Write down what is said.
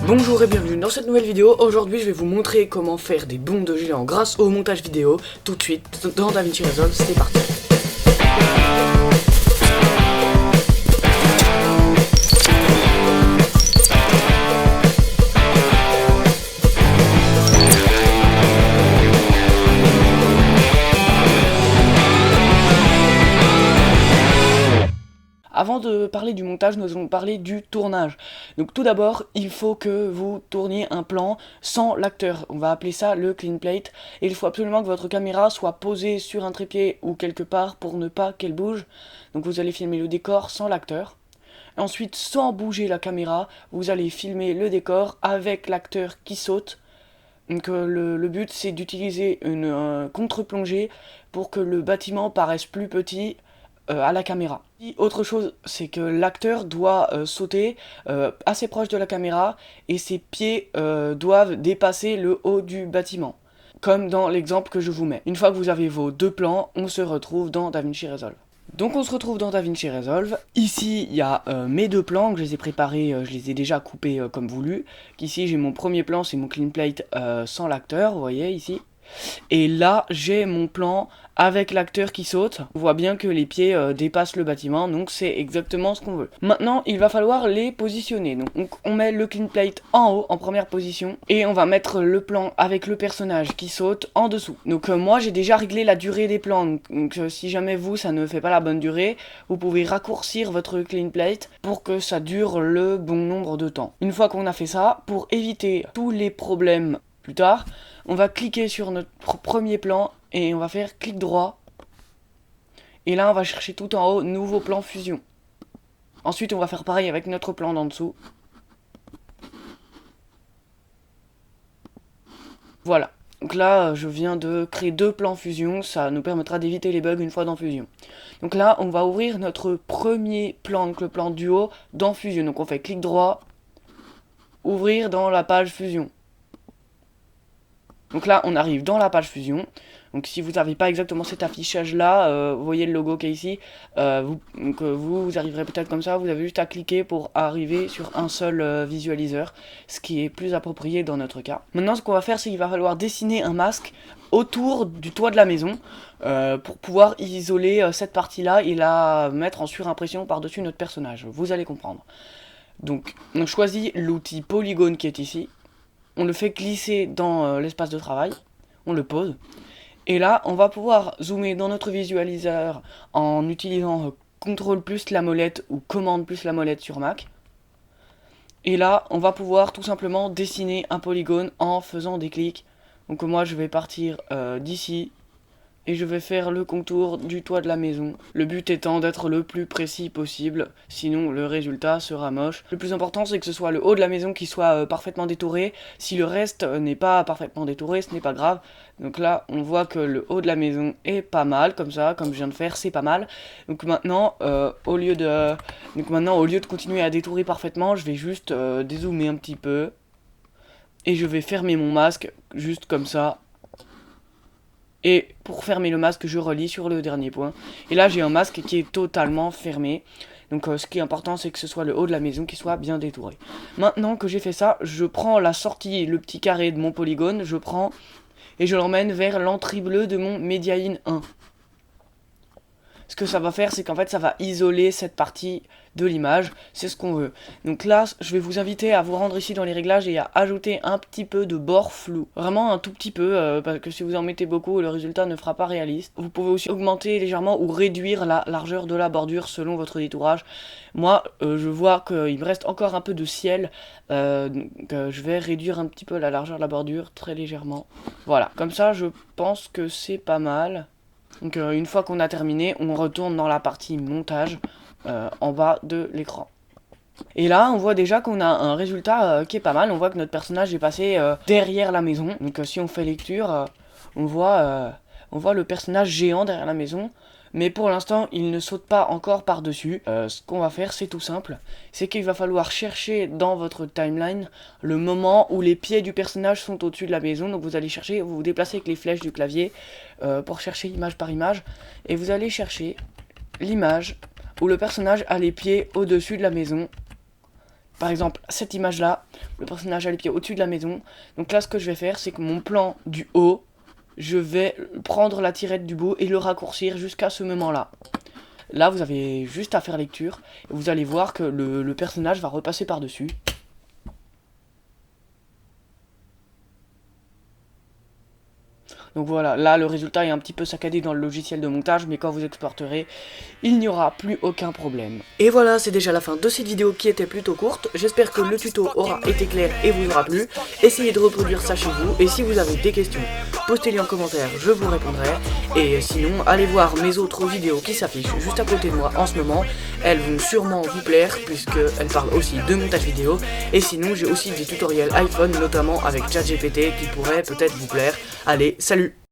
Bonjour et bienvenue dans cette nouvelle vidéo. Aujourd'hui je vais vous montrer comment faire des bonds de géants grâce au montage vidéo. Tout de suite dans DaVinci Resolve, c'est parti. Avant de parler du montage, nous allons parler du tournage. Donc tout d'abord, il faut que vous tourniez un plan sans l'acteur. On va appeler ça le clean plate. Et il faut absolument que votre caméra soit posée sur un trépied ou quelque part pour ne pas qu'elle bouge. Donc vous allez filmer le décor sans l'acteur. Ensuite, sans bouger la caméra, vous allez filmer le décor avec l'acteur qui saute. Donc le but c'est d'utiliser une contre-plongée pour que le bâtiment paraisse plus petit à la caméra. Et autre chose, c'est que l'acteur doit sauter assez proche de la caméra et ses pieds doivent dépasser le haut du bâtiment, comme dans l'exemple que je vous mets. Une fois que vous avez vos deux plans, on se retrouve dans DaVinci Resolve. Donc on se retrouve dans DaVinci Resolve. Ici il y a mes deux plans que je les ai préparés, je les ai déjà coupés comme voulu. Ici j'ai mon premier plan, c'est mon clean plate sans l'acteur, vous voyez ici. Et là j'ai mon plan avec l'acteur qui saute. On voit bien que les pieds dépassent le bâtiment, donc c'est exactement ce qu'on veut. Maintenant il va falloir les positionner. Donc on met le clean plate en haut, en première position, et on va mettre le plan avec le personnage qui saute en dessous. Donc moi j'ai déjà réglé la durée des plans, donc si jamais vous ça ne fait pas la bonne durée, vous pouvez raccourcir votre clean plate pour que ça dure le bon nombre de temps. Une fois qu'on a fait ça, pour éviter tous les problèmes plus tard, on va cliquer sur notre premier plan et on va faire clic droit. Et là on va chercher tout en haut, nouveau plan fusion. Ensuite on va faire pareil avec notre plan d'en dessous. Voilà. Donc là je viens de créer deux plans fusion, ça nous permettra d'éviter les bugs une fois dans fusion. Donc là on va ouvrir notre premier plan, donc le plan du haut dans fusion. Donc on fait clic droit, ouvrir dans la page fusion. Donc là on arrive dans la page fusion. Donc si vous n'avez pas exactement cet affichage là, vous voyez le logo qui est ici, vous arriverez peut-être comme ça, vous avez juste à cliquer pour arriver sur un seul visualiseur, ce qui est plus approprié dans notre cas. Maintenant ce qu'on va faire, c'est qu'il va falloir dessiner un masque autour du toit de la maison pour pouvoir isoler cette partie là et la mettre en surimpression par dessus notre personnage, vous allez comprendre. Donc on choisit l'outil polygone qui est ici. On le fait glisser dans l'espace de travail, on le pose, et là on va pouvoir zoomer dans notre visualiseur en utilisant CTRL plus la molette ou commande plus la molette sur Mac. Et là on va pouvoir tout simplement dessiner un polygone en faisant des clics. Donc moi je vais partir d'ici. Et je vais faire le contour du toit de la maison. Le but étant d'être le plus précis possible, sinon le résultat sera moche. Le plus important c'est que ce soit le haut de la maison qui soit parfaitement détouré. Si le reste n'est pas parfaitement détouré, ce n'est pas grave. Donc là on voit que le haut de la maison est pas mal, comme ça, comme je viens de faire, c'est pas mal. Donc maintenant, au lieu de continuer à détourer parfaitement, je vais juste dézoomer un petit peu. Et je vais fermer mon masque, juste comme ça. Et pour fermer le masque, je relie sur le dernier point. Et là, j'ai un masque qui est totalement fermé. Donc ce qui est important, c'est que ce soit le haut de la maison qui soit bien détouré. Maintenant que j'ai fait ça, je prends la sortie, le petit carré de mon polygone, je prends et je l'emmène vers l'entrée bleue de mon Mediain 1. Ce que ça va faire, c'est qu'en fait, ça va isoler cette partie de l'image. C'est ce qu'on veut. Donc là, je vais vous inviter à vous rendre ici dans les réglages et à ajouter un petit peu de bord flou. Vraiment un tout petit peu, parce que si vous en mettez beaucoup, le résultat ne fera pas réaliste. Vous pouvez aussi augmenter légèrement ou réduire la largeur de la bordure selon votre détourage. Moi, je vois qu'il me reste encore un peu de ciel. Donc je vais réduire un petit peu la largeur de la bordure, très légèrement. Voilà, comme ça, je pense que c'est pas mal. Donc une fois qu'on a terminé, on retourne dans la partie montage en bas de l'écran. Et là, on voit déjà qu'on a un résultat qui est pas mal. On voit que notre personnage est passé derrière la maison. Donc si on fait lecture, on voit le personnage géant derrière la maison. Mais pour l'instant, il ne saute pas encore par-dessus. Ce qu'on va faire, c'est tout simple. C'est qu'il va falloir chercher dans votre timeline le moment où les pieds du personnage sont au-dessus de la maison. Donc vous allez chercher, vous vous déplacez avec les flèches du clavier pour chercher image par image. Et vous allez chercher l'image où le personnage a les pieds au-dessus de la maison. par exemple, cette image-là, le personnage a les pieds au-dessus de la maison. Donc là, ce que je vais faire, c'est que mon plan du haut, je vais prendre la tirette du bout et le raccourcir jusqu'à ce moment-là. Là, vous avez juste à faire lecture, et vous allez voir que le personnage va repasser par-dessus. Donc voilà, là le résultat est un petit peu saccadé dans le logiciel de montage, mais quand vous exporterez, il n'y aura plus aucun problème. Et voilà, c'est déjà la fin de cette vidéo qui était plutôt courte. J'espère que le tuto aura été clair et vous aura plu. Essayez de reproduire ça chez vous, et si vous avez des questions, postez-les en commentaire, je vous répondrai. Et sinon, allez voir mes autres vidéos qui s'affichent juste à côté de moi en ce moment. Elles vont sûrement vous plaire, puisqu'elles parlent aussi de montage vidéo. Et sinon, j'ai aussi des tutoriels iPhone, notamment avec ChatGPT, qui pourraient peut-être vous plaire. Allez, salut!